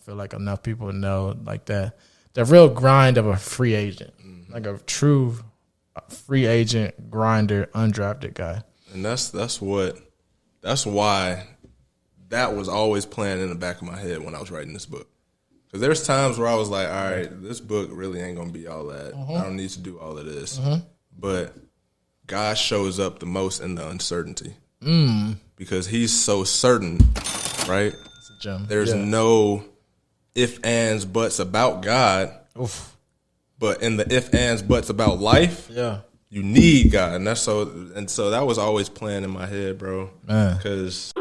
feel like enough people know like the real grind of a free agent, like a true free agent grinder, undrafted guy. And that's why that was always playing in the back of my head when I was writing this book. Because there's times where I was like, all right, this book really ain't going to be all that. I don't need to do all of this. But God shows up the most in the uncertainty. Because he's so certain, right? It's a gem. There's no if, ands, buts about God. Oof. But in the if, ands, buts about life, you need God. And so that was always playing in my head, bro. Man. Because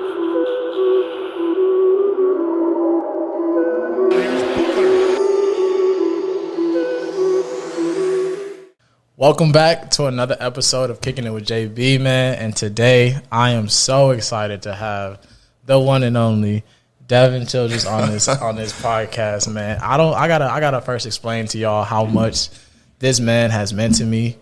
welcome back to another episode of Kicking It with JB, man. And today I am so excited to have the one and only Devin Childress on this podcast, man. I gotta first explain to y'all how much this man has meant to me.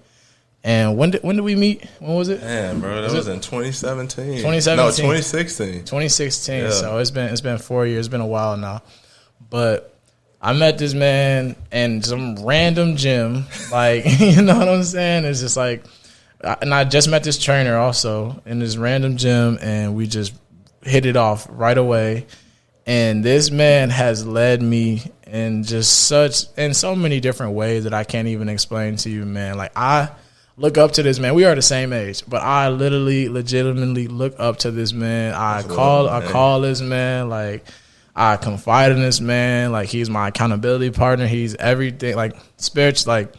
And when did we meet? When was it? Man, bro, that was in 2017. 2017. No, 2016. 2016. Yeah. So it's been 4 years. It's been a while now. But I met this man in some random gym, like, you know what I'm saying? It's just like, and I just met this trainer also in this random gym, and we just hit it off right away. And this man has led me in so many different ways that I can't even explain to you, man. Like, I look up to this man. We are the same age, but I legitimately look up to this man. I call this man, like, I confide in this man. Like, he's my accountability partner. He's everything. Like, spiritual, like,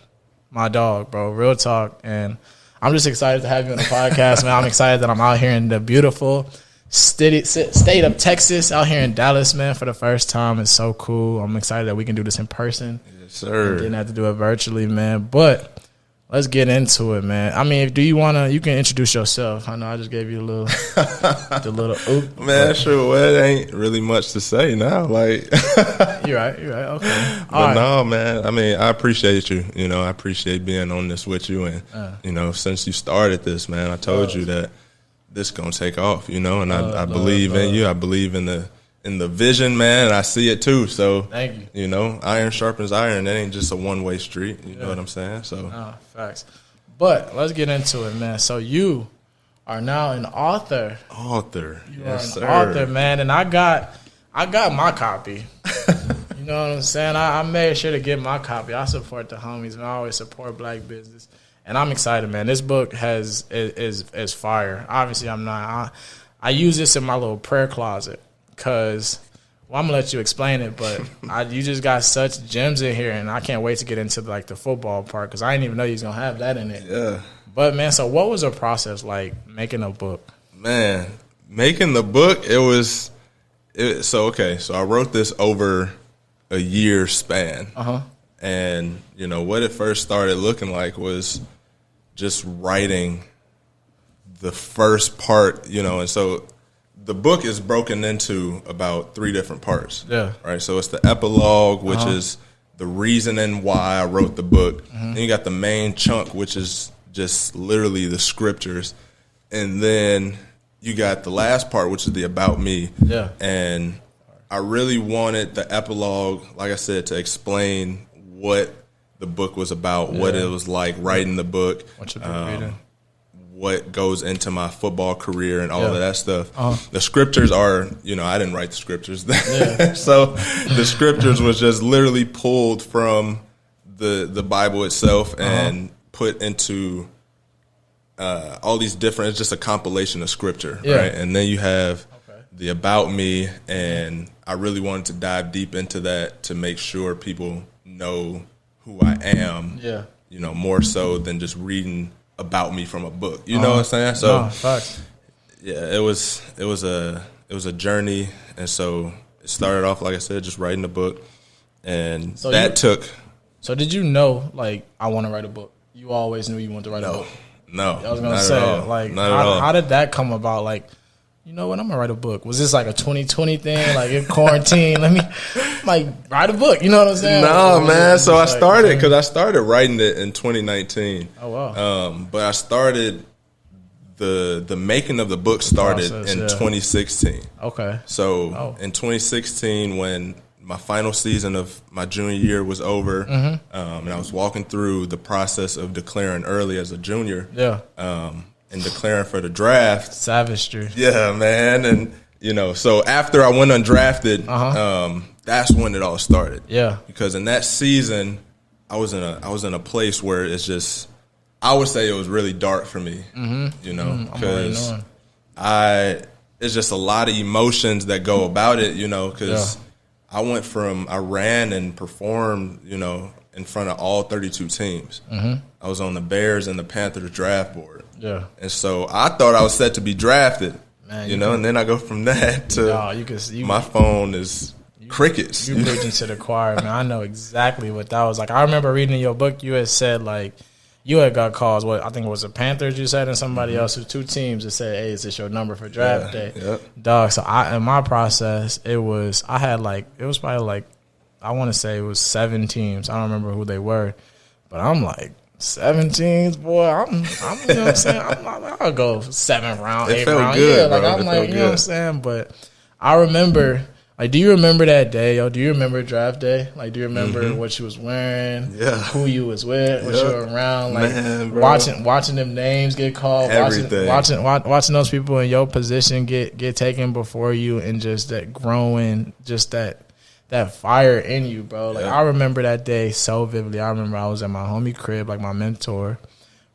my dog, bro. Real talk. And I'm just excited to have you on the podcast, man. I'm excited that I'm out here in the beautiful state of Texas, out here in Dallas, man, for the first time. It's so cool. I'm excited that we can do this in person. Yes, sir. Didn't have to do it virtually, man. But let's get into it, man. I mean, do you want you can introduce yourself. I know I just gave you the little oop. Man, sure. Well, it ain't really much to say now. Like, You're right. Okay. But no, man. I mean, I appreciate you. You know, I appreciate being on this with you. And, you know, since you started this, man, I told you that this going to take off, you know, and I believe in you. I believe in the vision, man, and I see it too. So, thank you. You know, iron sharpens iron. That ain't just a one-way street. You know what I'm saying? So, facts. But let's get into it, man. So you are now an author. You yes, are an author, man, and I got my copy. You know what I'm saying? I made sure to get my copy. I support the homies, and I always support black business. And I'm excited, man. This book is fire. Obviously, I'm not. I use this in my little prayer closet because, well, I'm gonna let you explain it. But you just got such gems in here, and I can't wait to get into like the football part because I didn't even know you was gonna have that in it. Yeah. But man, so what was the process like making a book? Man, making the book, so I wrote this over a year span. And, you know, what it first started looking like was just writing the first part, you know, and so the book is broken into about 3 different parts. Yeah. Right. So it's the epilogue, which is the reasoning why I wrote the book. Then you got the main chunk, which is just literally the scriptures. And then you got the last part, which is the about me. Yeah. And I really wanted the epilogue, like I said, to explain what the book was about, what it was like writing the book, what goes into my football career and all of that stuff. The scriptures are, you know, I didn't write the scriptures. So the scriptures was just literally pulled from the Bible itself and put into all these different, it's just a compilation of scripture, right? And then you have the about me, and I really wanted to dive deep into that to make sure people know who I am, you know, more so than just reading about me from a book. You know what I'm saying? So, yeah, it was a journey, and so it started off, like I said, just writing a book, and so So did you know, like, I want to write a book? You always knew you wanted to write a book? No, I was gonna say, like, how did that come about? Like, you know what, I'm gonna write a book. Was this like a 2020 thing? Like, in quarantine, let me like write a book. You know what I'm saying? No, man. So I started writing it in 2019. Oh wow. But I started the making of the book started in 2016. Okay. So in 2016, when my final season of my junior year was over, and I was walking through the process of declaring early as a junior. Yeah. And declaring for the draft. Savagely. Yeah, man. And, so after I went undrafted, that's when it all started. Yeah. Because in that season, I was in a place where it's just, I would say it was really dark for me, because it's just a lot of emotions that go about it, because I ran and performed, in front of all 32 teams. I was on the Bears and the Panthers draft board. Yeah. And so I thought I was set to be drafted, and then I go from that to my phone is crickets. You preaching to the choir, man. I know exactly what that was like. I remember reading in your book, you had said, like, you had got calls, I think it was the Panthers you said, and somebody else, who 2 teams that said, hey, is this your number for draft day? Yep. Dog, so in my process, it was probably like, I want to say it was 7 teams. I don't remember who they were, but I'm like, 7 teams, boy. I'm you know what I'm saying? I'll go 7th round, 8th round. Good, yeah, bro. I'm like, you know what I'm saying? But I remember, like, do you remember that day, yo? Do you remember draft day? Like, do you remember what you was wearing? Yeah. Who you was with? What you were around? Like, man, watching them names get called. Everything. Watching those people in your position get taken before you, and just that growing, just that fire in you, bro. Like, I remember that day so vividly. I remember I was at my homie crib, like my mentor.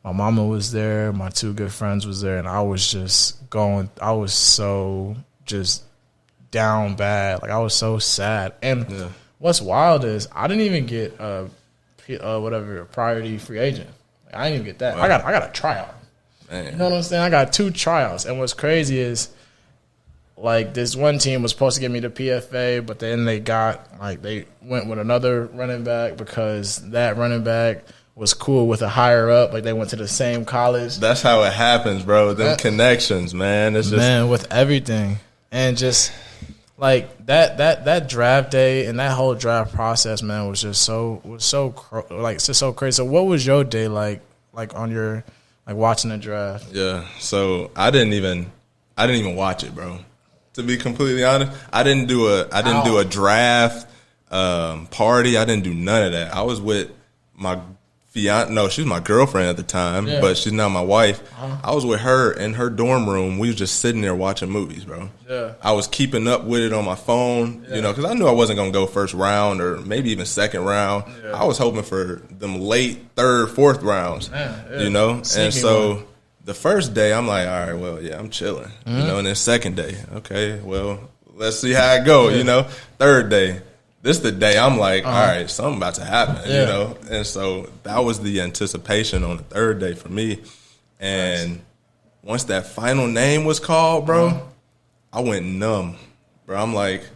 My mama was there. My 2 good friends was there. And I was just I was so just down bad. Like, I was so sad. And what's wild is I didn't even get a priority free agent. Like, I didn't even get that. Wow. I got a tryout. Man. You know what I'm saying? I got 2 tryouts. And what's crazy is, like, this one team was supposed to give me the PFA, but then they went with another running back because that running back was cool with a higher up. Like, they went to the same college. That's how it happens, bro. Them connections, man. It's just, man, with everything. And just, like, that draft day and that whole draft process, man, was just so crazy. So what was your day like on your, like, watching the draft? Yeah. So I didn't even watch it, bro. To be completely honest, I didn't do a draft party. I didn't do none of that. I was with my fiance. No, she was my girlfriend at the time, but she's now my wife. I was with her in her dorm room. We was just sitting there watching movies, bro. Yeah. I was keeping up with it on my phone, because I knew I wasn't gonna go first round or maybe even second round. Yeah. I was hoping for them late 3rd, 4th rounds, and so. The first day, I'm like, all right, well, yeah, I'm chilling, and then second day, okay, well, let's see how it go, 3rd day, this the day I'm like, all right, something about to happen, and so that was the anticipation on the 3rd day for me, and once that final name was called, bro, I went numb, bro. I'm like,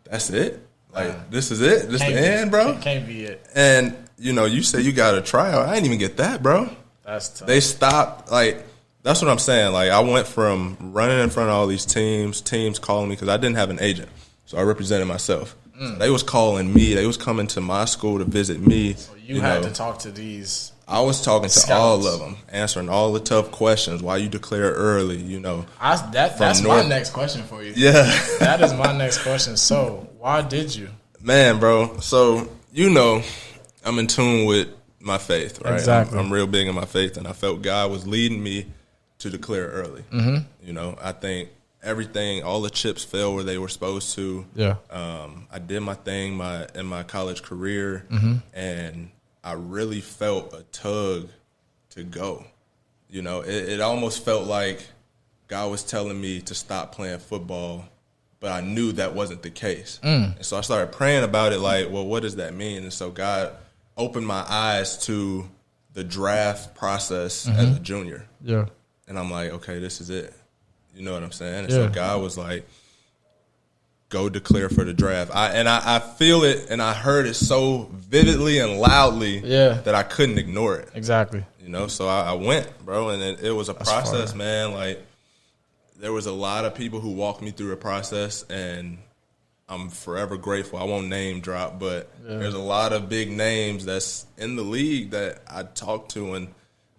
that's it? Like, this is it? This the end, bro? Can't be it. And, you say you got a tryout. I didn't even get that, bro. That's tough. They stopped, like, that's what I'm saying. Like, I went from running in front of all these teams calling me because I didn't have an agent. So I represented myself. So they was calling me. They was coming to my school to visit me. So you had to talk to these. I was talking to all of them, answering all the tough questions. Why you declare early, That's my next question for you. Yeah. That is my next question. So why did you? Man, bro. So, I'm in tune with my faith, right? Exactly. I'm real big in my faith, and I felt God was leading me to declare early. I think everything, all the chips fell where they were supposed to. Yeah. I did my thing in my college career, and I really felt a tug to go. It almost felt like God was telling me to stop playing football, but I knew that wasn't the case. And so I started praying about it, like, well, what does that mean? And so God opened my eyes to the draft process as a junior. Yeah. And I'm like, okay, this is it. You know what I'm saying? And so God was like, go declare for the draft. I feel it, and I heard it so vividly and loudly that I couldn't ignore it. Exactly. So I went, bro, and it was a process, man. Like, there was a lot of people who walked me through a process, and I'm forever grateful. I won't name drop, but there's a lot of big names that's in the league that I talked to and,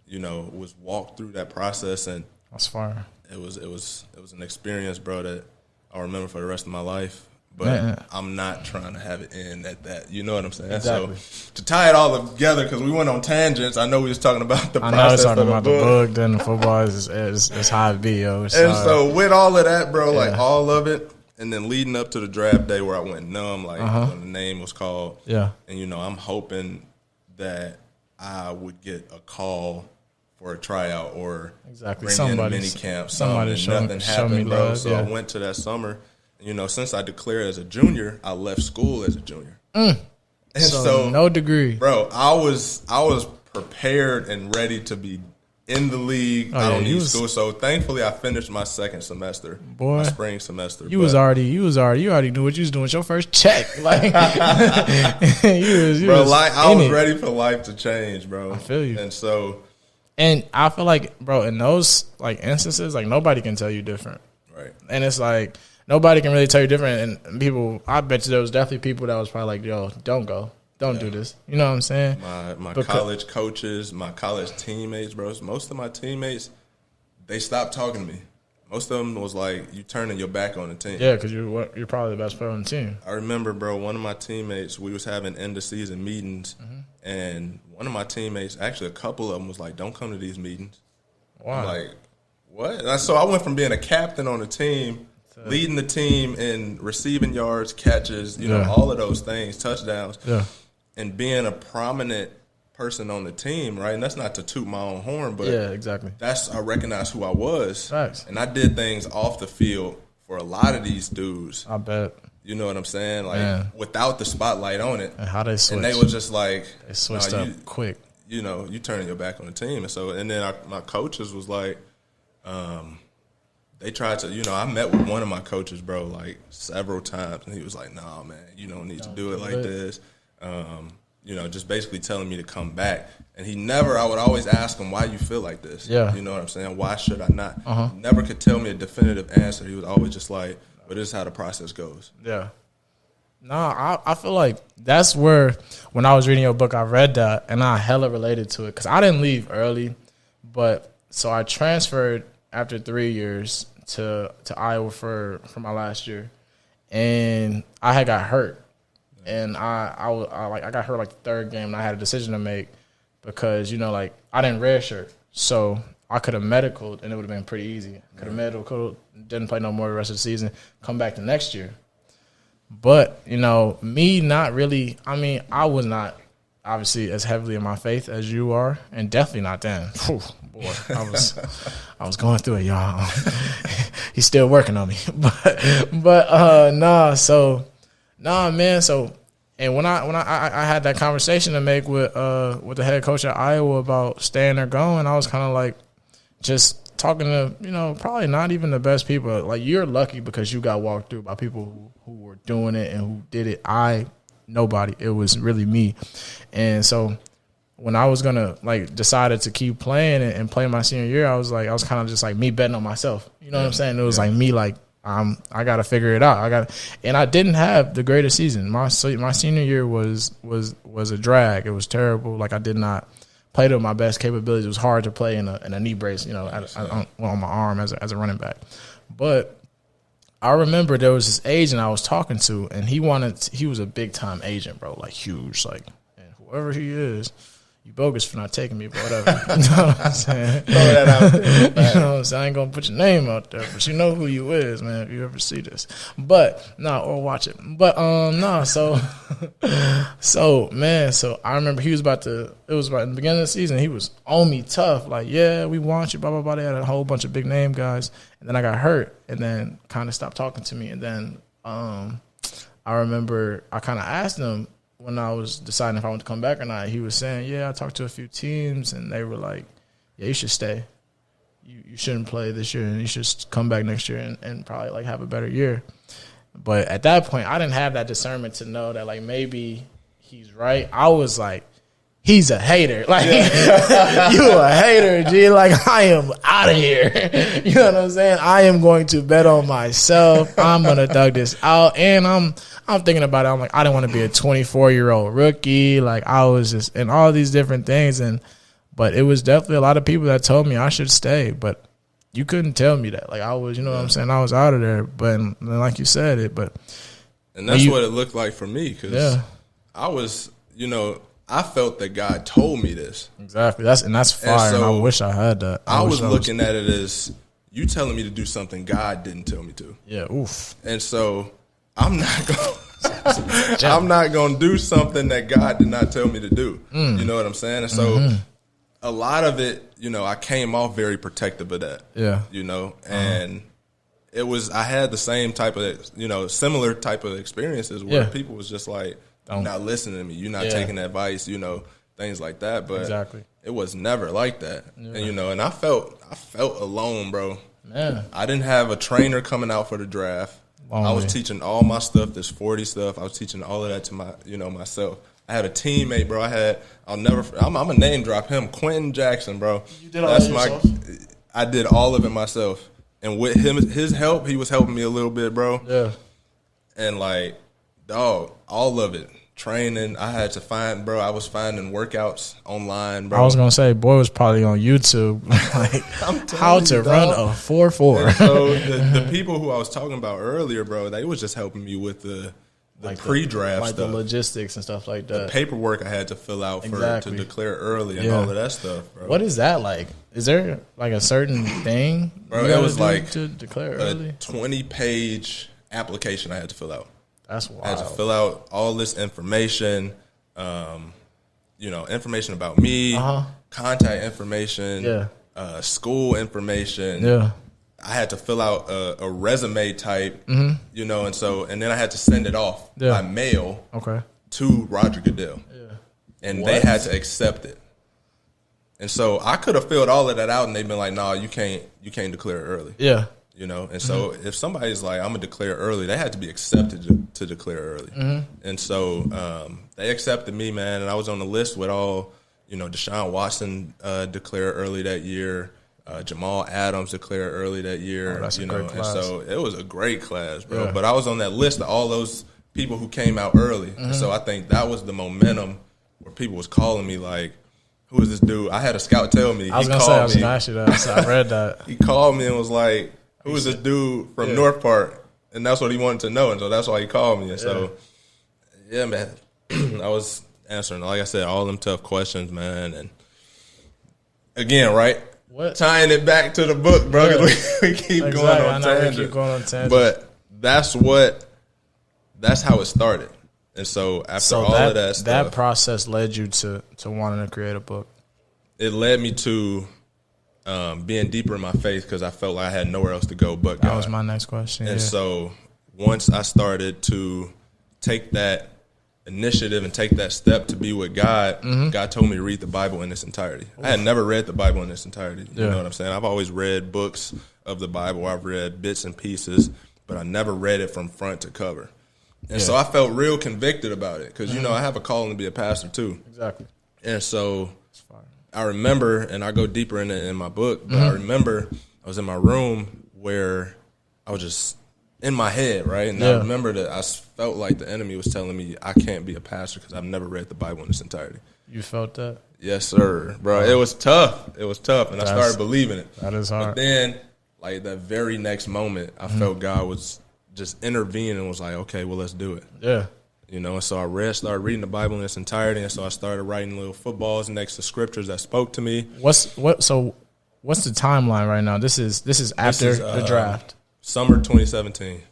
was walked through that process. And that's fire. It was an experience, bro, that I'll remember for the rest of my life. but I'm not trying to have it end at that. You know what I'm saying? Exactly. So to tie it all together, because we went on tangents. I know we was talking about the process. I know it's talking about the book. Then the football is how it be, yo. And so with all of that, bro, like all of it, and then leading up to the draft day where I went numb, like when the name was called. Yeah. And, you know, I'm hoping that I would get a call for a tryout or bring in mini camp. Something nothing happened, bro. Love, so I went to that summer. You know, since I declared as a junior, I left school as a junior. And so no degree. Bro, I was prepared and ready to be in the league. I don't need school. So thankfully I finished my second semester. My spring semester. You already knew what you was doing. It's your first check. Like I was ready for life to change, bro. I feel you. And so I feel like, bro, in those like instances, like nobody can tell you different. Right. And it's like nobody can really tell you different. And people, I bet you there was definitely people that was probably like, yo, don't go. Don't do this. You know what I'm saying? My college coaches, my college teammates, bro. Most of my teammates, they stopped talking to me. Most of them was like, you turning your back on the team. Yeah, because you're probably the best player on the team. I remember, bro, one of my teammates, we was having end-of-season meetings, and one of my teammates, actually a couple of them was like, don't come to these meetings. Wow. I'm like, what? And so I went from being a captain on the team, leading the team in receiving yards, catches, you know, all of those things, touchdowns, and being a prominent person on the team, right? And that's not to toot my own horn, but exactly. I recognize who I was. Facts. And I did things off the field for a lot of these dudes. I bet. You know what I'm saying? Like without the spotlight on it. And how they switched. And they were just like, they switched up quick. You know, you turning your back on the team. And then my coaches was like, they tried to, you know, I met with one of my coaches, bro, like several times, and he was like, nah, man, you don't need to do it like this. You know, just basically telling me to come back. And I would always ask him, why you feel like this? Yeah. You know what I'm saying? Why should I not? Never could tell me a definitive answer. He was always just like, but this is how the process goes. Yeah. No, I feel like that's where, when I was reading your book, I read that, and I hella related to it. Because I didn't leave early, but so I transferred after 3 years to Iowa for my last year. And I had got hurt. And I got hurt like the third game, and I had a decision to make because, you know, like I didn't redshirt. So I could have medicaled, and it would have been pretty easy. Could have medicaled, didn't play no more the rest of the season, come back the next year. But, you know, me not really, I mean, I was not obviously as heavily in my faith as you are, and definitely not then. Whew, boy, I was going through it, y'all. He's still working on me. Nah, man. So, and when I had that conversation to make with the head coach at Iowa about staying or going, I was kind of like just talking to, you know, probably not even the best people. Like, you're lucky because you got walked through by people who were doing it and who did it. Nobody. It was really me. And so when I was gonna decided to keep playing and play my senior year, I was kind of just like me betting on myself. You know what I'm saying? It was like me I got to figure it out. And I didn't have the greatest season. My senior year was a drag. It was terrible. Like, I did not play to my best capabilities. It was hard to play in a knee brace, you know, on my arm as a running back. But I remember there was this agent I was talking to, and he was a big time agent, bro, like huge, like, and whoever he is, you bogus for not taking me, but whatever. You know what I'm saying? Throw that out there. You know what I'm saying? I ain't gonna put your name out there, but you know who you is, man, if you ever see this. But or watch it. But so I remember it was about the beginning of the season, he was on me tough, like, yeah, we want you, blah, blah, blah. They had a whole bunch of big name guys. And then I got hurt and then kind of stopped talking to me. And then I remember I kind of asked him, when I was deciding if I want to come back or not, he was saying, yeah, I talked to a few teams, and they were like, yeah, you should stay. You shouldn't play this year, and you should come back next year and probably, have a better year. But at that point, I didn't have that discernment to know that, maybe he's right. I was like, he's a hater. You a hater, G. I am out of here. You know what I'm saying? I am going to bet on myself. I'm going to thug this out. And I'm thinking about it. I'm like, I didn't want to be a 24-year-old rookie. I was just, and all these different things. But it was definitely a lot of people that told me I should stay. But you couldn't tell me that. I was, you know what I'm saying? I was out of there. But like you said, but And that's what it looked like for me, because I was, I felt that God told me this. Exactly. That's fire, and I wish I had that. I was looking at it as, you telling me to do something God didn't tell me to. Yeah, oof. And so I'm not going to do something that God did not tell me to do. You know what I'm saying? And so a lot of it, I came off very protective of that. Yeah. And it was, I had the same type of, similar type of experiences where people was just like, you're not listening to me, you're not taking advice, things like that. But it was never like that. Yeah. And I felt alone, bro. Man. I didn't have a trainer coming out for the draft. I was teaching all my stuff, this 40 stuff. I was teaching all of that to my, myself. I had a teammate, bro. I'm gonna name drop him, Quentin Jackson, bro. You did all that yourself? I did all of it myself. And with his help, he was helping me a little bit, bro. Yeah. And dog, all of it. Training, I had to find, bro. I was finding workouts online, bro. I was gonna say, boy was probably on YouTube, like how to run a 4.4. So the people who I was talking about earlier, bro, they was just helping me with the pre-draft stuff, the logistics and stuff like that. The paperwork I had to fill out to declare early and all of that stuff, bro. What is that like? Is there like a certain thing, bro? It was like to declare early. 20-page application I had to fill out. That's wild. I had to fill out all this information, information about me, contact information, school information. Yeah. I had to fill out a resume type, and then I had to send it off by mail to Roger Goodell. Yeah. And they had to accept it. And so I could have filled all of that out and they'd been like, no, you can't declare early. Yeah. And so if somebody's like, I'm going to declare early, they had to be accepted to declare early. And so they accepted me, man, and I was on the list with all, Deshaun Watson declared early that year, Jamal Adams declared early that year, that's a great class. And so it was a great class, bro. Yeah. But I was on that list of all those people who came out early. And so I think that was the momentum where people was calling me like, who is this dude? I had a scout tell me. I was going to say, I was going to ask you that. So I read that. He called me and was like, who is this dude from North Park? And that's what he wanted to know. And so that's why he called me. And so, man, I was answering, like I said, all them tough questions, man. And again, right? Tying it back to the book, bro. Yeah. We keep going on tangent. But that's how it started. And so after all of that stuff, that process led you to wanting to create a book. It led me to being deeper in my faith because I felt like I had nowhere else to go but God. That was my next question. And so once I started to take that initiative and take that step to be with God, God told me to read the Bible in its entirety. I had never read the Bible in its entirety. You know what I'm saying? I've always read books of the Bible. I've read bits and pieces, but I never read it from front to cover. And so I felt real convicted about it because, I have a calling to be a pastor too. Exactly. And so I remember, and I go deeper in my book, but I remember I was in my room where I was just in my head, right? And I remember that I felt like the enemy was telling me I can't be a pastor because I've never read the Bible in its entirety. You felt that? Yes, sir, bro. It was tough. And I started believing it. That is hard. But then, like that very next moment, I felt God was just intervening and was like, okay, well, let's do it. Yeah. And so I started reading the Bible in its entirety, and so I started writing little footballs next to scriptures that spoke to me. What's the timeline right now? This is after the draft. Summer 2017.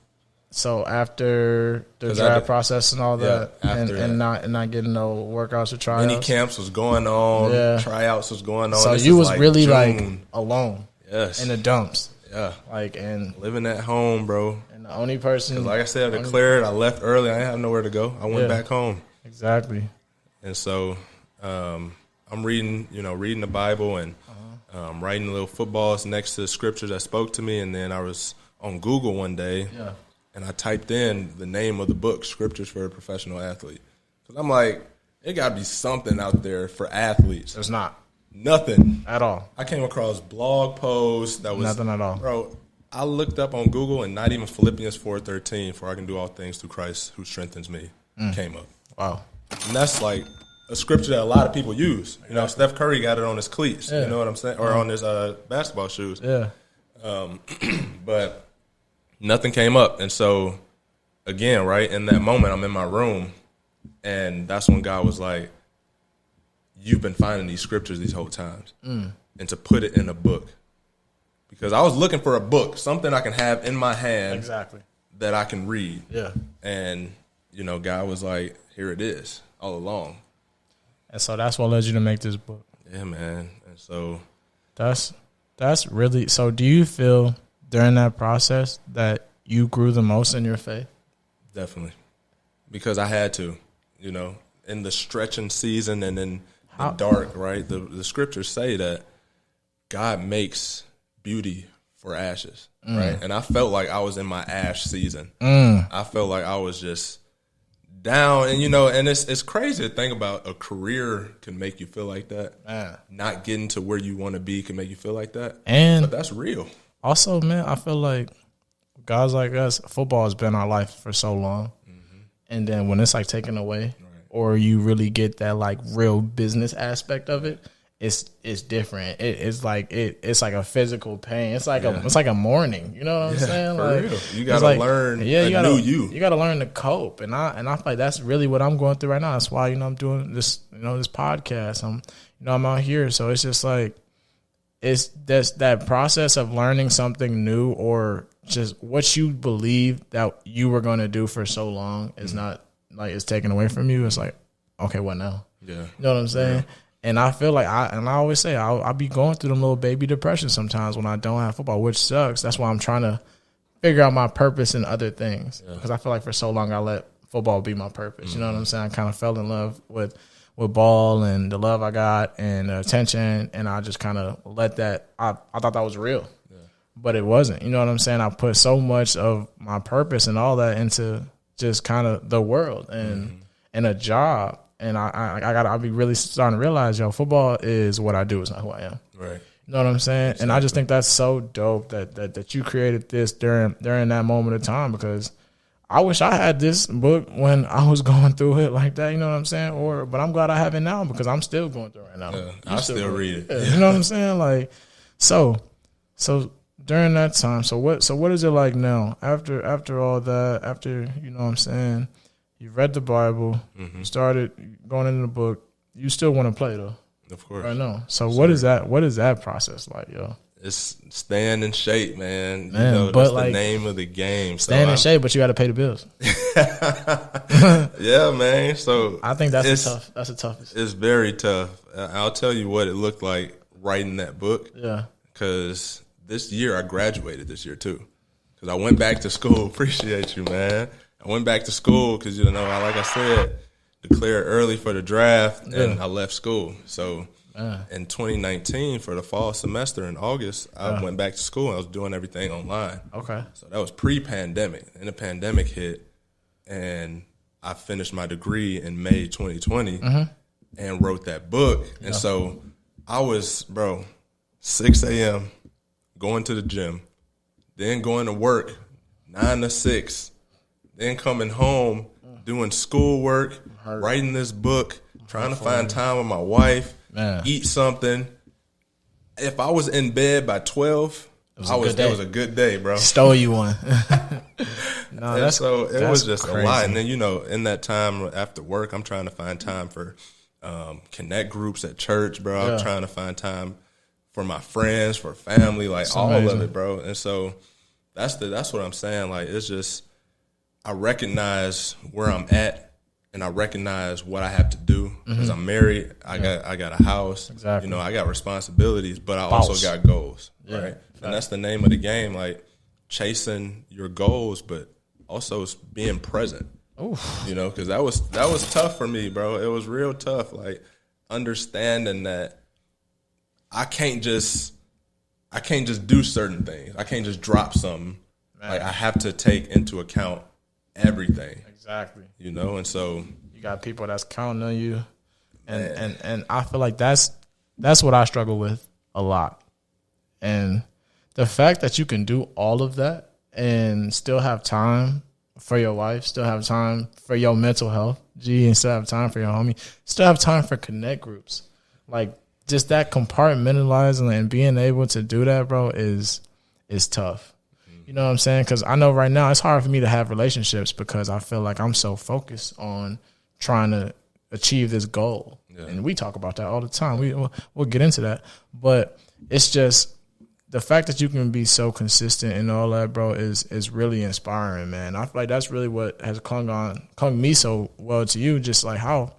So after the draft process and all that, and not getting no workouts or tryouts. Mini camps was going on, tryouts was going on. So you was really June. Like alone, yes, in the dumps, and living at home, bro. And the only person, like I said, I declared. I left early. I didn't have nowhere to go. I went back home. Exactly. And so I'm reading the Bible and writing little footballs next to the scriptures that spoke to me, and then I was on Google one day, and I typed in the name of the book, Scriptures for a Professional Athlete. Because I'm like, it got to be something out there for athletes. There's not. Nothing. At all. I came across blog posts that was... Nothing at all. Bro, I looked up on Google and not even Philippians 4:13, for I can do all things through Christ who strengthens me, came up. Wow. And that's like a scripture that a lot of people use. Steph Curry got it on his cleats. You know what I'm saying? Or on his basketball shoes. Yeah. But nothing came up. And so, again, right, in that moment, I'm in my room, and that's when God was like, you've been finding these scriptures these whole times, and to put it in a book. Because I was looking for a book, something I can have in my hand that I can read. Yeah. And, God was like, here it is all along. And so that's what led you to make this book. Yeah, man. And so that's really, so do you feel during that process that you grew the most in your faith? Definitely. Because I had to, in the stretching season and in the dark, right? The scriptures say that God makes beauty for ashes, right? And I felt like I was in my ash season. I felt like I was just down, and and it's crazy to think about a career can make you feel like that. Man. Not getting to where you want to be can make you feel like that, but that's real. Also, man, I feel like guys like us, football has been our life for so long, and then when it's like taken away, or you really get that like real business aspect of it, it's different. It's like a physical pain. It's like a mourning. You know what I'm saying? For like, real. You gotta learn You gotta learn to cope. And I feel like that's really what I'm going through right now. That's why, I'm doing this, this podcast. I'm out here. So it's just like it's that process of learning something new, or just what you believe that you were gonna do for so long is not like it's taken away from you. It's like, okay, what now? Yeah. You know what I'm saying? Yeah. And I feel like I always say I'll be going through them little baby depressions sometimes when I don't have football, which sucks. That's why I'm trying to figure out my purpose in other things, because I feel like for so long I let football be my purpose. You know what I'm saying? I kind of fell in love with ball and the love I got and the attention, and I just kind of let that. I thought that was real, but it wasn't. You know what I'm saying? I put so much of my purpose and all that into just kind of the world and a job. And I'll be really starting to realize, football is what I do. It's not who I am. Right. You know what I'm saying? Exactly. And I just think that's so dope that you created this during that moment of time, because I wish I had this book when I was going through it like that. You know what I'm saying? But I'm glad I have it now, because I'm still going through it right now. Yeah, I still read it. Yeah. You know what I'm saying? Like, so during that time, so what is it like now after all that? After, you know what I'm saying? You read the Bible, started going into the book. You still want to play, though. Of course. I know. So what is that process like, yo? It's staying in shape, man. That's the name of the game. Staying in shape, but you got to pay the bills. Yeah, man. So I think that's the toughest. It's very tough. I'll tell you what it looked like writing that book. Yeah. Because this year, I graduated this year, too. Because I went back to school. Appreciate you, man. I went back to school because, like I said, declared early for the draft, and I left school. So in 2019, for the fall semester in August, I went back to school, and I was doing everything online. Okay. So that was pre-pandemic. And the pandemic hit, and I finished my degree in May 2020 and wrote that book. Yeah. And so I was, 6 a.m., going to the gym, then going to work 9 to 6, then coming home, doing schoolwork, writing this book, trying to find time with my wife, eat something. If I was in bed by 12, that was a good day, bro. Stole you one. It was just crazy. A lot. And then, in that time after work, I'm trying to find time for connect groups at church, bro. Yeah. I'm trying to find time for my friends, for family, like all of it, bro. And so that's what I'm saying. Like, it's just, I recognize where I'm at, and I recognize what I have to do, because I'm married. I got a house. Exactly. I got responsibilities, but I also got goals. Yeah. Right. And that's the name of the game, like chasing your goals, but also being present. Oof. Because that was tough for me, bro. It was real tough. Like, understanding that I can't just do certain things. I can't just drop something. Man. Like, I have to take into account everything. Exactly. And so you got people that's counting on you, and I feel like that's what I struggle with a lot. And the fact that you can do all of that and still have time for your wife, still have time for your mental health, and still have time for your homie, still have time for connect groups, like just that compartmentalizing and being able to do that, bro, is tough. You know what I'm saying? Because I know right now it's hard for me to have relationships because I feel like I'm so focused on trying to achieve this goal. Yeah. And we talk about that all the time. We'll get into that. But it's just the fact that you can be so consistent and all that, bro, is really inspiring, man. I feel like that's really what has clung me so well to you, just like how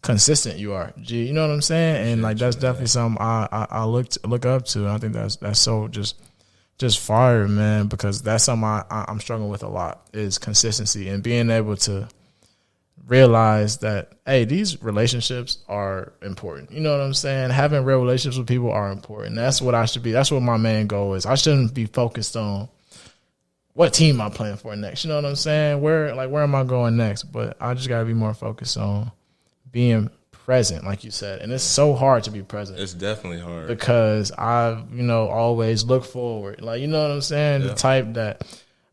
consistent you are. G, you know what I'm saying? And like that's definitely something I look up to. And I think that's so just fire, man, because that's something I'm struggling with a lot is consistency and being able to realize that, hey, these relationships are important. You know what I'm saying? Having real relationships with people are important. That's what I should be. That's what my main goal is. I shouldn't be focused on what team I'm playing for next. You know what I'm saying? Where am I going next? But I just got to be more focused on being present, like you said. And it's so hard to be present. It's definitely hard. Because I've, always look forward. Like, you know what I'm saying? Yeah. The type that,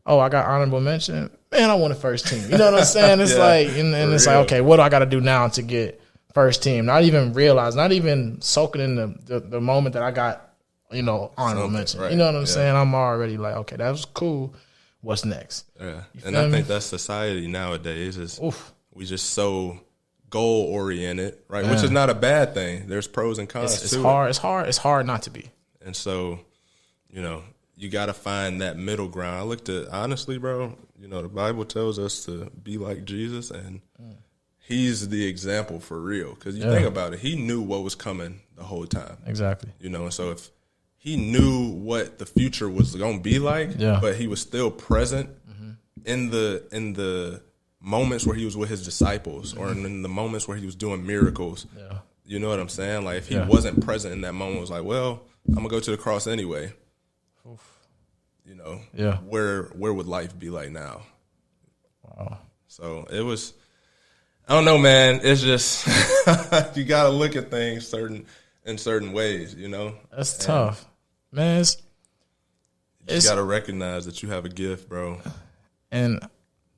I got honorable mention. Man, I want a first team. You know what I'm saying? It's like, and it's like, okay, what do I got to do now to get first team? Not even realize, not even soaking in the moment that I got, honorable mention. Right. You know what I'm saying? I'm already like, okay, that was cool. What's next? Yeah. And I think that's society nowadays is we just so goal oriented, right? Yeah. Which is not a bad thing. There's pros and cons it's hard. It's hard not to be. And so, you got to find that middle ground. I looked at, honestly, bro, the Bible tells us to be like Jesus, and he's the example for real. Because you think about it, he knew what was coming the whole time. Exactly. And so if he knew what the future was going to be like, but he was still present in the moments where he was with his disciples or in the moments where he was doing miracles. Yeah. You know what I'm saying? Like, if he wasn't present in that moment, it was like, well, I'm going to go to the cross anyway. Where would life be like now? Wow. So it was, I don't know, man. It's just, you got to look at things in certain ways, That's tough. Man, you got to recognize that you have a gift, bro. And,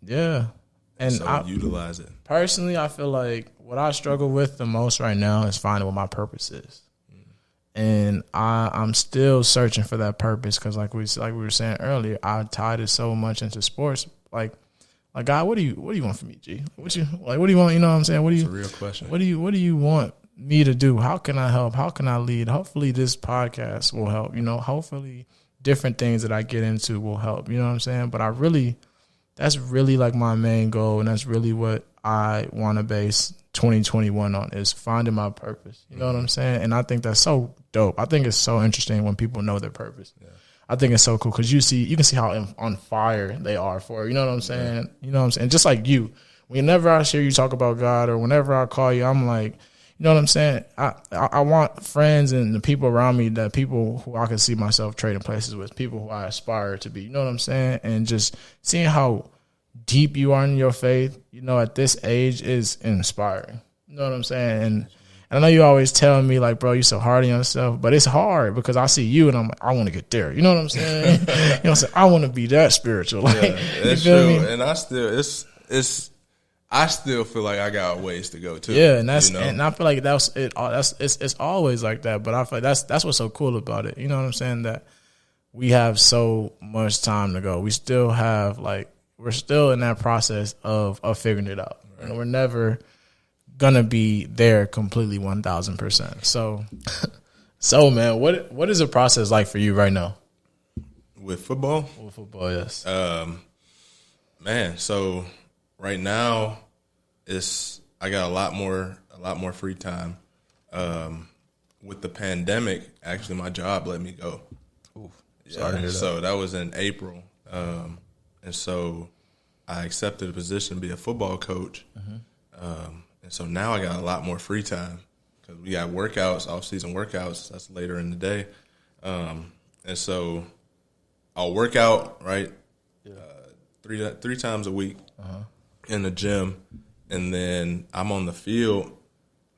and so utilize it. Personally, I feel like what I struggle with the most right now is finding what my purpose is. And I'm still searching for that purpose because, like we were saying earlier, I tied it so much into sports. Like God, what do you want from me, G? What do you want? You know what I'm saying? It's a real question. What do you want me to do? How can I help? How can I lead? Hopefully, this podcast will help. Hopefully, different things that I get into will help. You know what I'm saying? But that's really like my main goal, and that's really what I want to base 2021 on is finding my purpose. You know what I'm saying? And I think that's so dope. I think it's so interesting when people know their purpose. Yeah. I think it's so cool because you can see how on fire they are for it. You know what I'm saying? Yeah. You know what I'm saying? Just like you, whenever I hear you talk about God or whenever I call you, I'm like, you know what I'm saying? I want friends and the people around me, that people who I can see myself trading places with, people who I aspire to be. You know what I'm saying? And just seeing how deep you are in your faith, at this age is inspiring. You know what I'm saying? And I know you always tell me, like, bro, you're so hard on yourself, but it's hard because I see you and I'm like, I want to get there. You know what I'm saying? I'm saying? I want to be that spiritual. Like, that's true. Me? And I still feel like I got ways to go too. Yeah, and and I feel like it's always like that. But I feel like that's what's so cool about it. You know what I'm saying? That we have so much time to go. We still have we're still in that process of figuring it out. Right. And we're never gonna be there completely 1,000%. So man, what is the process like for you right now? With football? With football, yes. Man, so right now I got a lot more free time. With the pandemic, actually my job let me go. Oof. So that was in April. And so I accepted a position to be a football coach. And so now I got a lot more free time because we got workouts, off-season workouts. That's later in the day. And so I'll work out, right, three times a week in the gym. And then I'm on the field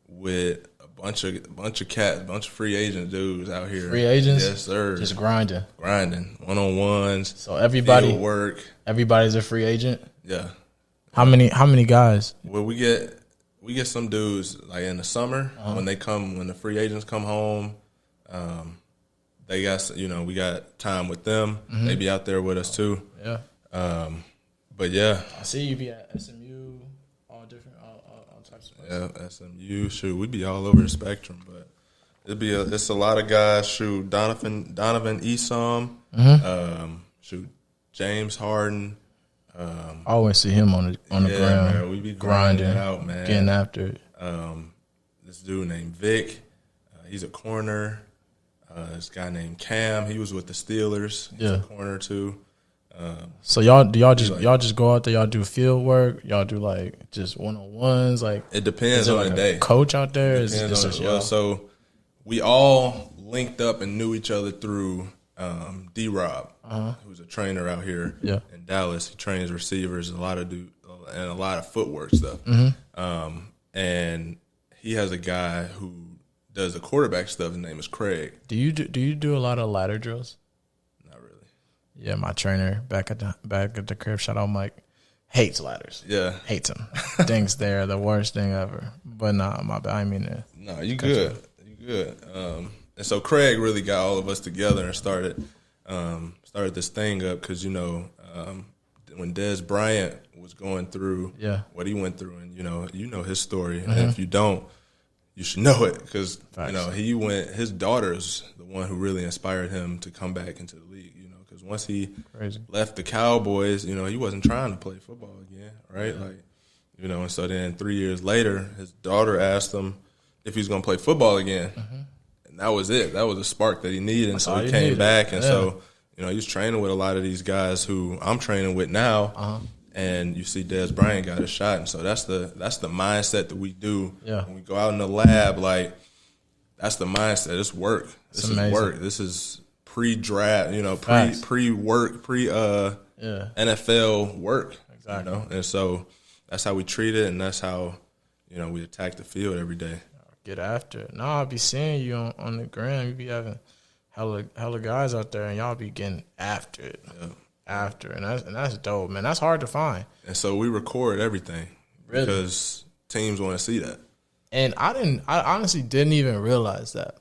with a bunch of free agent dudes out here. Free agents? Yes, sir. Just grinding. One-on-ones. So field work. Everybody's a free agent? Yeah. How many guys? Well, we get some dudes like in the summer when the free agents come home. they got, we got time with them. They be out there with us too. Yeah. But yeah, I see you be at SMU, all different, all types of places. Yeah, SMU. Shoot, we be all over the spectrum, but it's a lot of guys. Shoot, Donovan Esom. Shoot, James Harden. I always see him on the ground. Man, we be grinding it out, man. Getting after it. This dude named Vic, he's a corner. This guy named Cam, he was with the Steelers. He's a corner too. So y'all just go out there, y'all do field work, y'all do like just 1-on-1s, like it depends on the day. Coach out there so we all linked up and knew each other through D-Rob, who's a trainer out here in Dallas. He trains receivers, and a lot of footwork stuff. And he has a guy who does the quarterback stuff. His name is Craig. Do you do a lot of ladder drills? Not really. Yeah, my trainer back at the crib, shout out Mike, hates ladders. Yeah, hates them. Thinks they're the worst thing ever. But nah, my bad. I mean it. No, you good. You good. And so Craig really got all of us together and started this thing up because when Dez Bryant was going through what he went through, and you know his story, and if you don't, you should know it because his daughter's the one who really inspired him to come back into the league. Because once he left the Cowboys, he wasn't trying to play football again, right? And so then 3 years later, his daughter asked him if he was going to play football again, and that was it. That was a spark that he needed, and so he came back, and so he was training with a lot of these guys who I'm training with now. And you see Dez Bryant got a shot, and so that's the mindset that we do when we go out in the lab. Like that's the mindset. It's work. This is work. This is pre-draft. Pre-work, NFL work. Exactly. And so that's how we treat it, and that's how we attack the field every day. Get after it. No, I'll be seeing you on the gram. You be having hella guys out there, and y'all be getting after it. Yeah. And that's dope, man. That's hard to find. And so we record everything because teams want to see that. And I honestly didn't even realize that.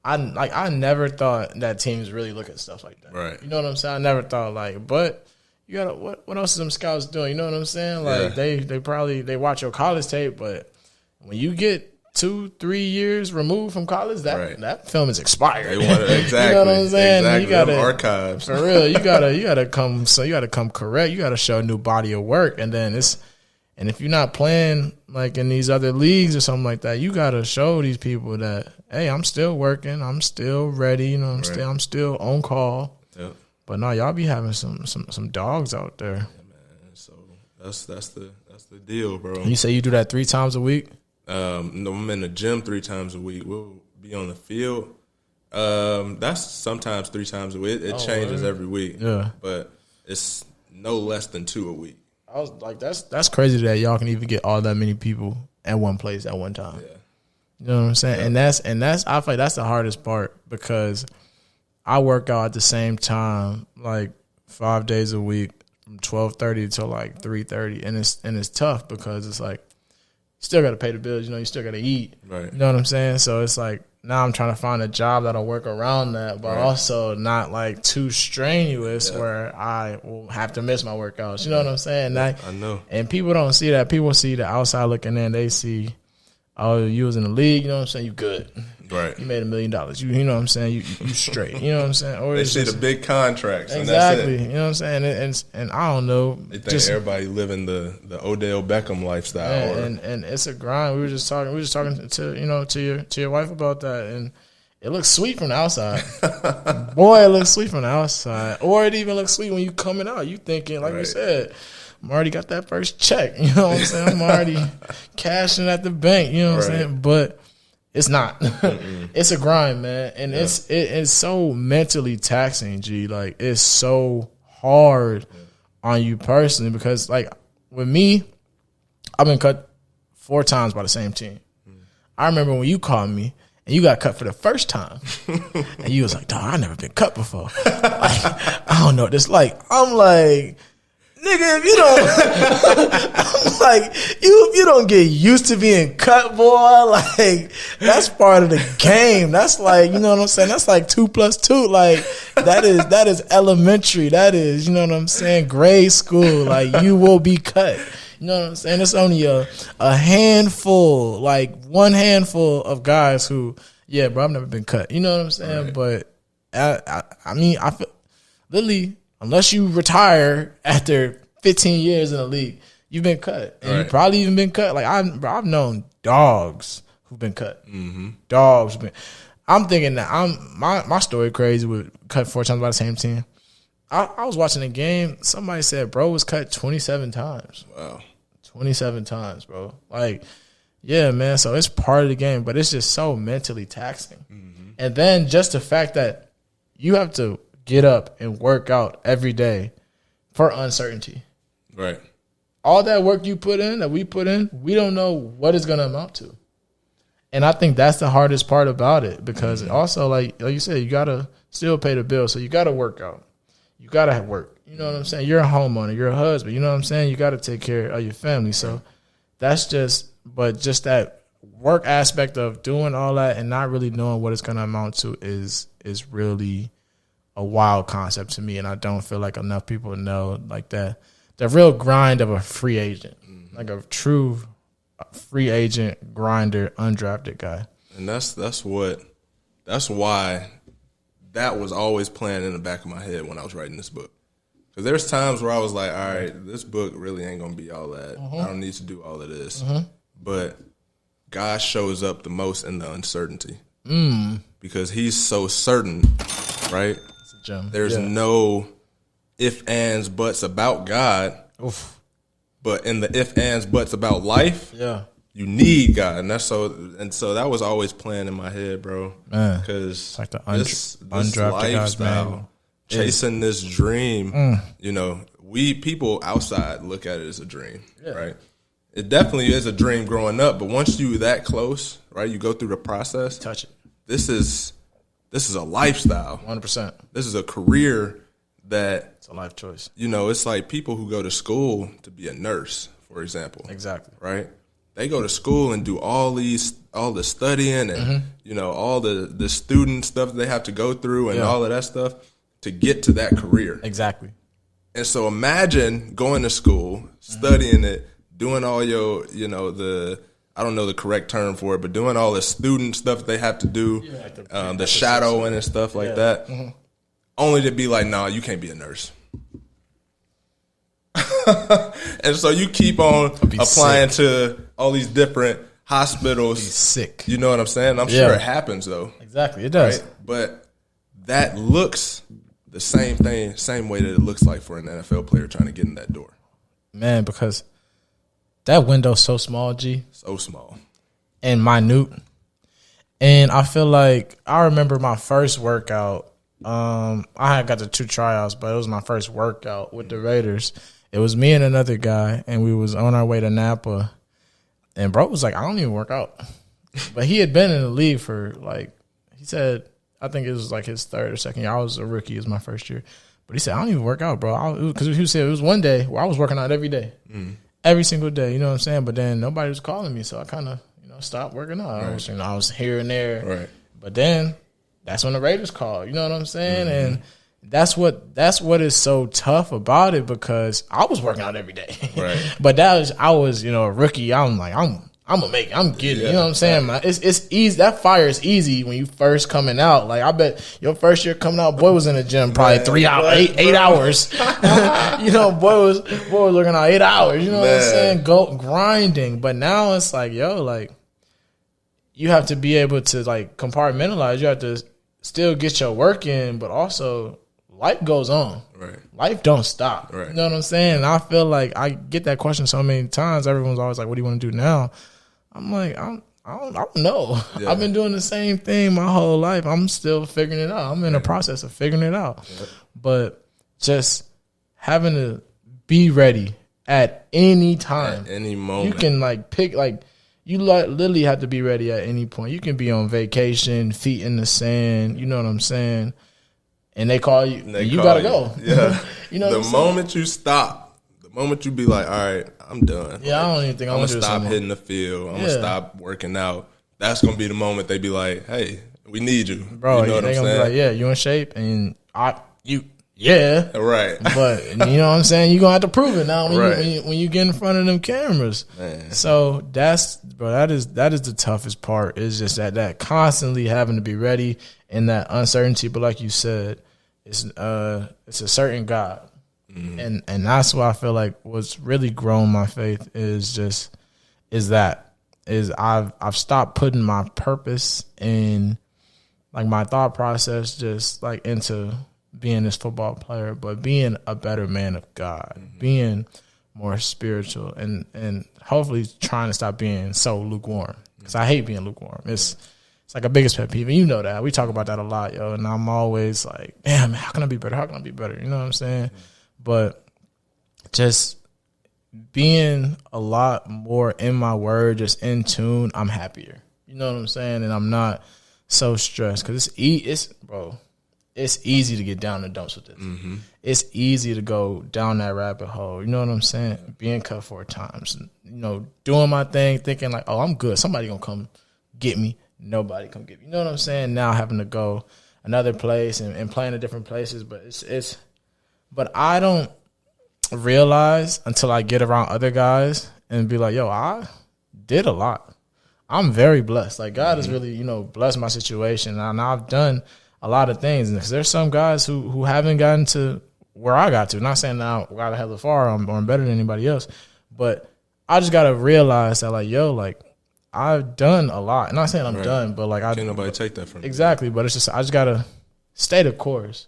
I never thought that teams really look at stuff like that. Right. You know what I'm saying? I never thought but you gotta what else are them scouts doing? You know what I'm saying? Like they probably watch your college tape, but when you get 2-3 years removed from college, that film is expired. They want it, exactly. You know what I'm saying? Exactly. You gotta archives for real. You gotta come correct. You gotta show a new body of work, and if you're not playing like in these other leagues or something like that, you gotta show these people that hey, I'm still working, I'm still ready. I'm still on call. Yep. But no, y'all be having some dogs out there. Yeah, man. So that's the deal, bro. You say you do that 3 times a week? No, I'm in the gym 3 times a week. We'll be on the field. That's sometimes 3 times a week. It changes every week. Yeah, but it's no less than 2 a week. I was like, that's crazy that y'all can even get all that many people at one place at one time. Yeah, you know what I'm saying? Yeah. And that's I feel like that's the hardest part because I work out at the same time like 5 days a week from 12:30 till like 3:30, and it's tough because it's like. Still got to pay the bills, you still got to eat. Right. You know what I'm saying? So it's like now I'm trying to find a job that'll work around that, but also not like too strenuous where I will have to miss my workouts. You know what I'm saying? I know. And people don't see that. People see the outside looking in. They see, oh, you was in the league. You know what I'm saying? You good. Right. You made $1 million. You know what I'm saying? You straight. You know what I'm saying? Or they see the big contracts. Exactly. And that's it. You know what I'm saying? And I don't know. They think everybody living the Odell Beckham lifestyle. Yeah, and it's a grind. We were just talking to your wife about that, and it looks sweet from the outside. Boy, it looks sweet from the outside. Or it even looks sweet when you coming out. You thinking, like you said, I'm already got that first check. You know what I'm saying? I'm already cashing at the bank. You know what I'm saying? But it's not. It's a grind, man, and it's so mentally taxing. G, like it's so hard on you personally because, like, with me, I've been cut 4 times by the same team. I remember when you called me and you got cut for the first time, and you was like, "Dog, I never been cut before." Like, I don't know what this like. I'm like, Nigga, if you don't, I'm like, if you don't get used to being cut, boy, like, that's part of the game. That's like, you know what I'm saying? That's like 2 + 2. Like, that is elementary. That is, you know what I'm saying? Grade school. Like, you will be cut. You know what I'm saying? It's only a handful, like one handful of guys who, yeah, bro, I've never been cut. You know what I'm saying? Right. But I mean, I feel literally, unless you retire after 15 years in the league, you've been cut. And you probably even been cut. Like, I've known dogs who've been cut. Mm-hmm. Dogs who've been. I'm thinking that my story crazy with cut 4 times by the same team. I was watching a game. Somebody said bro was cut 27 times. Wow. 27 times, bro. Like, yeah, man. So it's part of the game, but it's just so mentally taxing. Mm-hmm. And then just the fact that you have to get up and work out every day for uncertainty. Right. All that work you put in, that we put in, we don't know what it's going to amount to. And I think that's the hardest part about it because also, like you said, you got to still pay the bill. So you got to work out. You got to work. You know what I'm saying? You're a homeowner. You're a husband. You know what I'm saying? You got to take care of your family. So that's just that work aspect of doing all that and not really knowing what it's going to amount to is really a wild concept to me. And I don't feel like enough people know like the real grind of a free agent, like a true free agent grinder, undrafted guy. And that's why that was always playing in the back of my head when I was writing this book. Because there's times where I was like, all right, this book really ain't going to be all that. I don't need to do all of this. But God shows up the most in the uncertainty. Because he's so certain, right? It's a gem. There's no if, ands, buts about God. Oof. But in the if, ands, buts about life, you need God. And so that was always playing in my head, bro. Because like this lifestyle, chasing this dream, you know, people outside look at it as a dream, right? It definitely is a dream growing up, but once you that close, right, you go through the process. Touch it. This is a lifestyle. 100%. This is a career that it's a life choice. You know, it's like people who go to school to be a nurse, for example. Exactly. Right? They go to school and do all the studying and you know, all the student stuff that they have to go through and all of that stuff to get to that career. Exactly. And so imagine going to school, studying it, doing all your, you know, I don't know the correct term for it, but doing all the student stuff that they have to do, like the shadowing and stuff like that. Only to be like, nah, you can't be a nurse. And so you keep on applying to all these different hospitals. Sick. You know what I'm saying? I'm sure it happens, though. Exactly, it does. Right? But that looks the same way that it looks like for an NFL player trying to get in that door. Man, because that window's so small, G. So small. And minute. And I feel like I remember my first workout. I had got the 2 tryouts, but it was my first workout with the Raiders. It was me and another guy, and we was on our way to Napa. And bro was like, I don't even work out. But he had been in the league for, like, he said, I think it was like his 3rd or 2nd year. I was a rookie. It was my first year. But he said, I don't even work out, bro. Because he said it was one day where I was working out every day. Every single day, you know what I'm saying? But then nobody was calling me, so I kind of, you know, stopped working out. Right. I was here and there. Right. But then that's when the Raiders called. You know what I'm saying? And that's what is so tough about it because I was working out every day. Right. But I was, you know, a rookie. I'm like, I'm gonna make it. I'm getting it. You know what I'm saying? Right. It's easy. That fire is easy when you first coming out. Like, I bet your first year coming out, boy was in the gym probably 3 hours, 8 hours. You know, boy was working out 8 hours. You know what I'm saying? Go grinding. But now it's like, yo, like, you have to be able to, like, compartmentalize. You have to still get your work in, but also life goes on. Right. Life don't stop. Right. You know what I'm saying? And I feel like I get that question so many times. Everyone's always like, what do you want to do now? I'm like, I don't know. Yeah. I've been doing the same thing my whole life. I'm still figuring it out. I'm in the process of figuring it out. Yeah. But just having to be ready at any time. At any moment. You can, like, pick, like, you literally have to be ready at any point. You can be on vacation, feet in the sand, you know what I'm saying? And they call you, you got to go. Yeah. You know the moment you stop, The moment you be like, all right, I'm done. Yeah, I don't even think I'm going to stop hitting the field. I'm going to stop working out. That's going to be the moment they be like, hey, we need you. Bro, you know what I'm saying? Be like, yeah, you in shape? And yeah. Right. But, you know what I'm saying? You're going to have to prove it now when you get in front of them cameras. Man. So, that is the toughest part, is just that constantly having to be ready and that uncertainty. But like you said, it's a certain God. Mm-hmm. And that's why I feel like what's really grown my faith is I've stopped putting my purpose in, like, my thought process just like into being this football player, but being a better man of God, being more spiritual, and hopefully trying to stop being so lukewarm, because I hate being lukewarm. It's like a biggest pet peeve, and you know that. We talk about that a lot, yo, and I'm always like, damn, how can I be better? How can I be better? You know what I'm saying? But just being a lot more in my word, just in tune, I'm happier. You know what I'm saying? And I'm not so stressed, because it's easy to get down the dumps with this. Mm-hmm. It's easy to go down that rabbit hole. You know what I'm saying? Being cut 4 times. You know, doing my thing, thinking like, oh, I'm good. Somebody going to come get me. Nobody come get me. You know what I'm saying? Now having to go another place and playing in different places. But I don't realize until I get around other guys and be like, yo, I did a lot. I'm very blessed. Like, God has really, you know, blessed my situation. And I've done a lot of things. And there's some guys who haven't gotten to where I got to. Not saying that I got hella far or I'm better than anybody else, but I just got to realize that, like, yo, like, I've done a lot. I'm not saying I'm done, but like, can't nobody take that from me. Exactly. But it's just, I just got to stay the course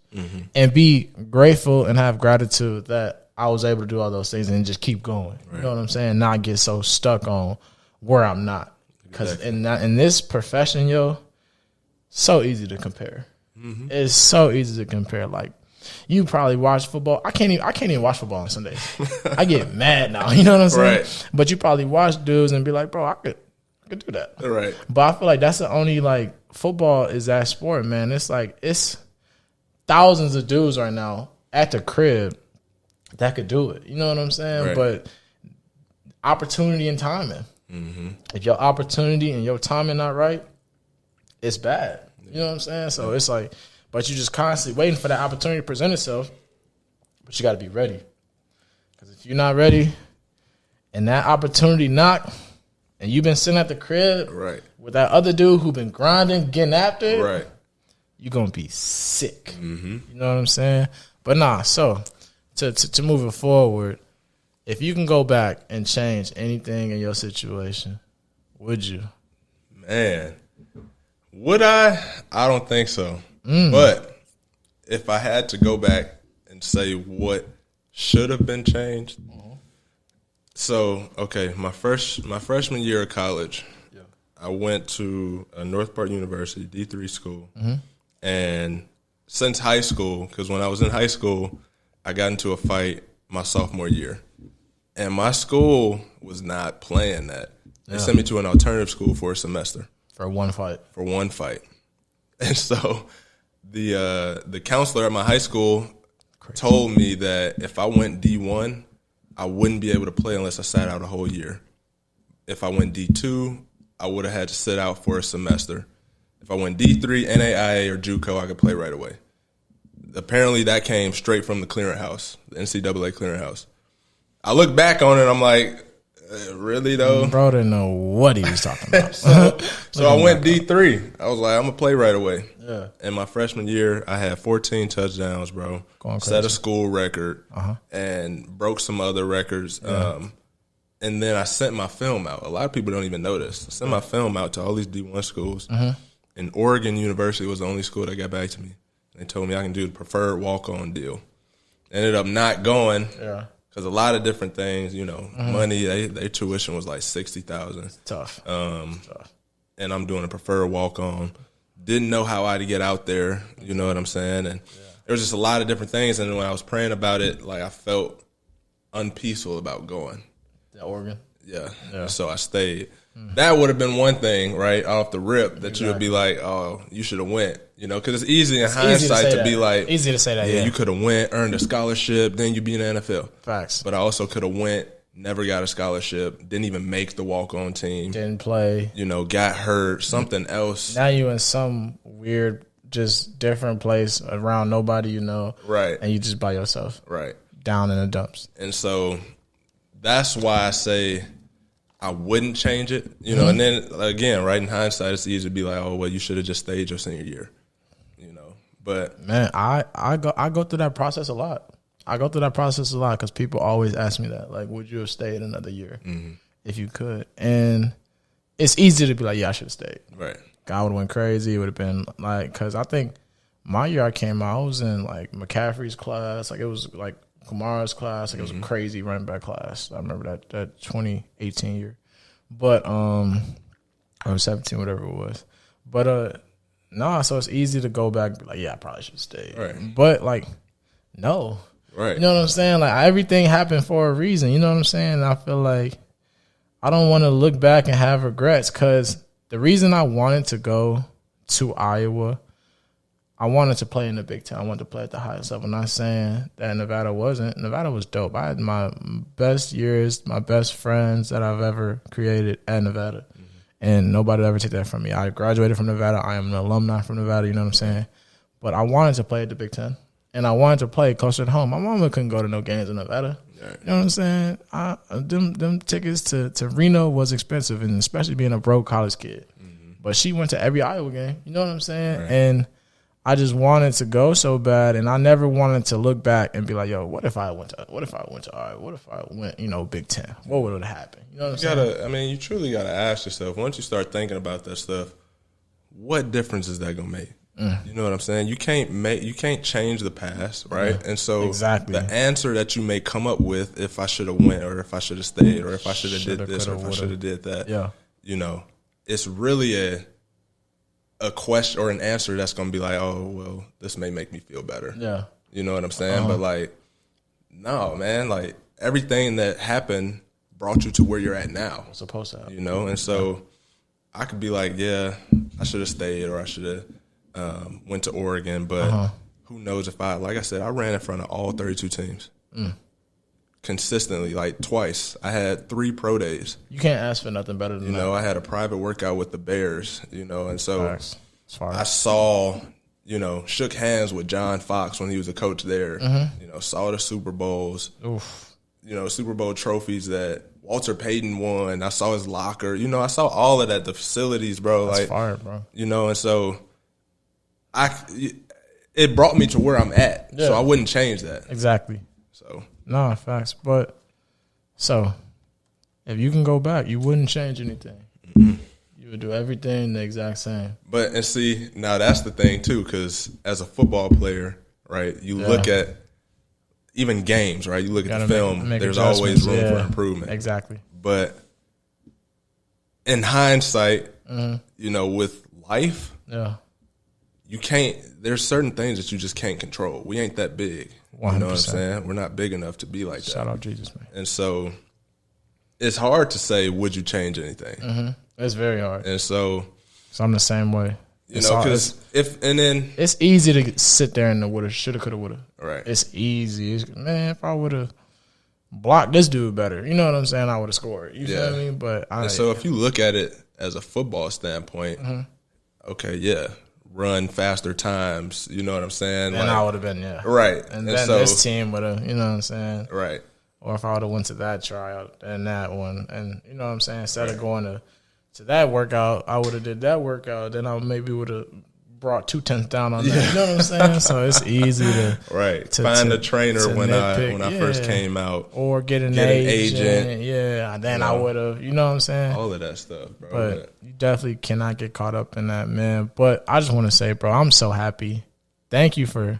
and be grateful and have gratitude that I was able to do all those things and just keep going. Right. You know what I'm saying? Not get so stuck on where I'm not. Because in this profession, yo, so easy to compare. Mm-hmm. It's so easy to compare. Like, you probably watch football. I can't even watch football on Sundays. I get mad now. You know what I'm saying? Right. But you probably watch dudes and be like, bro, I could do that. Right. But I feel like that's the only, like, football is that sport, man. It's like, it's thousands of dudes right now at the crib that could do it. You know what I'm saying? Right. But opportunity and timing. Mm-hmm. If your opportunity and your timing not right, it's bad. You know what I'm saying? So it's like, but you just constantly waiting for that opportunity to present itself, but you got to be ready. Because if you're not ready and that opportunity knock, and you've been sitting at the crib with that other dude who been grinding, getting after it, you're going to be sick. Mm-hmm. You know what I'm saying? But nah, so to move it forward, if you can go back and change anything in your situation, would you? Man, would I? I don't think so. But if I had to go back and say what should have been changed, so okay, my freshman year of college, I went to a North Park University D3 school, and since high school, because when I was in high school, I got into a fight my sophomore year, and my school was not playing that. They sent me to an alternative school for a semester. For one fight. And so the counselor at my high school told me that if I went D1, I wouldn't be able to play unless I sat out a whole year. If I went D2, I would have had to sit out for a semester. If I went D3, NAIA, or JUCO, I could play right away. Apparently that came straight from the clearinghouse, the NCAA clearinghouse. I look back on it, I'm like, really though? Bro didn't know what he was talking about. so I went D3. I was like, I'm going to play right away. Yeah. And my freshman year, I had 14 touchdowns, bro. Set a school record and broke some other records. Yeah. And then I sent my film out. A lot of people don't even know this. I sent my film out to all these D1 schools. And Oregon University was the only school that got back to me. They told me I can do the preferred walk-on deal. Ended up not going. Yeah. Because a lot of different things, you know, money, their tuition was like $60,000. Tough. And I'm doing a preferred walk-on. Didn't know how I'd get out there, you know what I'm saying? And there was just a lot of different things. And when I was praying about it, like, I felt unpeaceful about going. That Oregon? Yeah. So I stayed. That would have been one thing, right, off the rip that you would be like, oh, you should have went. Because it's easy in hindsight to be like, easy to say that. Yeah, you could have went, earned a scholarship, then you'd be in the NFL. Facts. But I also could have went, never got a scholarship, didn't even make the walk-on team, didn't play, got hurt, something else. Now you in some weird, just different place around nobody you know, right? And you just by yourself, right, down in the dumps. And so that's why I say I wouldn't change it, And then again, right in hindsight, it's easy to be like, oh well, you should have just stayed your senior year, But man, I go through that process a lot. Because people always ask me that, like, would you have stayed another year if you could? And it's easy to be like, yeah, I should have stayed. Right. God would have went crazy. It would have been like, because I think my year I came out, I was in like McCaffrey's class, like it was like Kamara's class, like it was a crazy running back class. I remember that 2018 year, but or 17, whatever it was. But no, so it's easy to go back and be like, yeah, I probably should have stayed. Right. But like, no. Right. You know what I'm saying? Like everything happened for a reason. You know what I'm saying? I feel like I don't want to look back and have regrets, because the reason I wanted to go to Iowa, I wanted to play in the Big Ten. I wanted to play at the highest level. Not saying that Nevada wasn't. Nevada was dope. I had my best years, my best friends that I've ever created at Nevada. And nobody will ever take that from me. I graduated from Nevada. I am an alumni from Nevada. You know what I'm saying? But I wanted to play at the Big Ten. And I wanted to play closer to home. My mama couldn't go to no games in Nevada. Right. You know what I'm saying? Them tickets to Reno was expensive, and especially being a broke college kid. But she went to every Iowa game. You know what I'm saying? Right. And I just wanted to go so bad, and I never wanted to look back and be like, "Yo, what if I went to Iowa? What if I went, Big Ten? What would have happened?" You know what I'm saying? You truly gotta ask yourself, once you start thinking about that stuff, what difference is that gonna make? You know what I'm saying? You can't change the past, right? And so exactly. The answer that you may come up with, if I should have went, or if I should have stayed, or if I should have did this, or if I should have did that, it's really a question or an answer that's going to be like, oh, well, this may make me feel better. Yeah. You know what I'm saying? But like, no, man, like everything that happened brought you to where you're at now. It's supposed to happen. And so I could be like, yeah, I should have stayed, or I should have went to Oregon, but who knows if like I said, I ran in front of all 32 teams consistently, like twice. I had 3 pro days. You can't ask for nothing better than that. I had a private workout with the Bears, and so Fire. I saw, shook hands with John Fox when he was a coach there, saw the Super Bowls, Super Bowl trophies that Walter Payton won. I saw his locker, I saw all of that, the facilities, bro. That's like, fire, bro. And so it brought me to where I'm at, so I wouldn't change that. Exactly. So no, facts. But so if you can go back, you wouldn't change anything. You would do everything the exact same. But and see, now that's the thing too, because as a football player, right, you look at even games, right? You look at the film. There's always room for improvement. Exactly. But in hindsight, with life, you can't. There's certain things that you just can't control. We ain't that big. 100%. You know what I'm saying? We're not big enough to be like that. Shout out Jesus, man. And so it's hard to say, would you change anything? It's very hard. And so I'm the same way. Because it's easy to sit there and the woulda, shoulda, coulda, woulda. Right. It's easy. Man, if I would have blocked this dude better, you know what I'm saying? I would have scored. You feel me? But if you look at it as a football standpoint, okay, run faster times. You know what I'm saying? And I would have been, right. And then so, this team would have, you know what I'm saying? Right. Or if I would have went to that tryout and that one, and you know what I'm saying? Instead of going to that workout, I would have did that workout. Then I maybe would have brought 2 tenths down on that. You know what I'm saying? So it's easy to find a trainer when I first came out, or get an agent. Yeah, then I would have. You know what I'm saying? All of that stuff, bro. But you definitely cannot get caught up in that, man. But I just want to say, bro, I'm so happy. Thank you for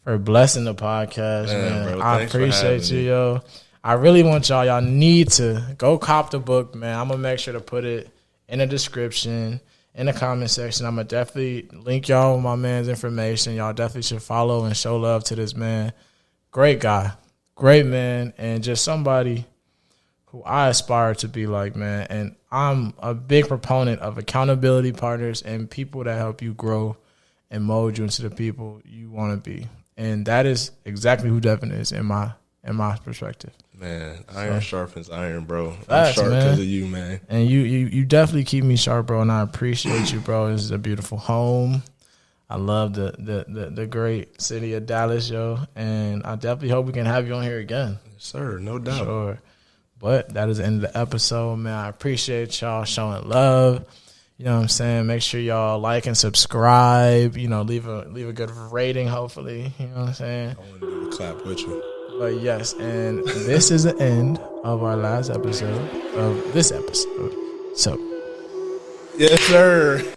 blessing the podcast, man. Bro, I appreciate you, yo. I really want y'all need to go cop the book, man. I'm gonna make sure to put it in the description, in the comment section. I'm going to definitely link y'all with my man's information. Y'all definitely should follow and show love to this man. Great guy. Great man. And just somebody who I aspire to be like, man. And I'm a big proponent of accountability partners and people that help you grow and mold you into the people you want to be. And that is exactly who Devin is in my perspective. Man, iron sharpens iron, bro. Facts, I'm sharp man. because of you, man. And you definitely keep me sharp, bro, and I appreciate you, bro. This is a beautiful home. I love the great city of Dallas, yo, and I definitely hope we can have you on here again. Yes, sir, no doubt. Sure. But that is the end of the episode, man. I appreciate y'all showing love. You know what I'm saying? Make sure y'all like and subscribe. You know, leave a good rating, hopefully. You know what I'm saying? I want to do the clap with you. But yes, and this is the end of our last episode of this episode. So, yes, sir.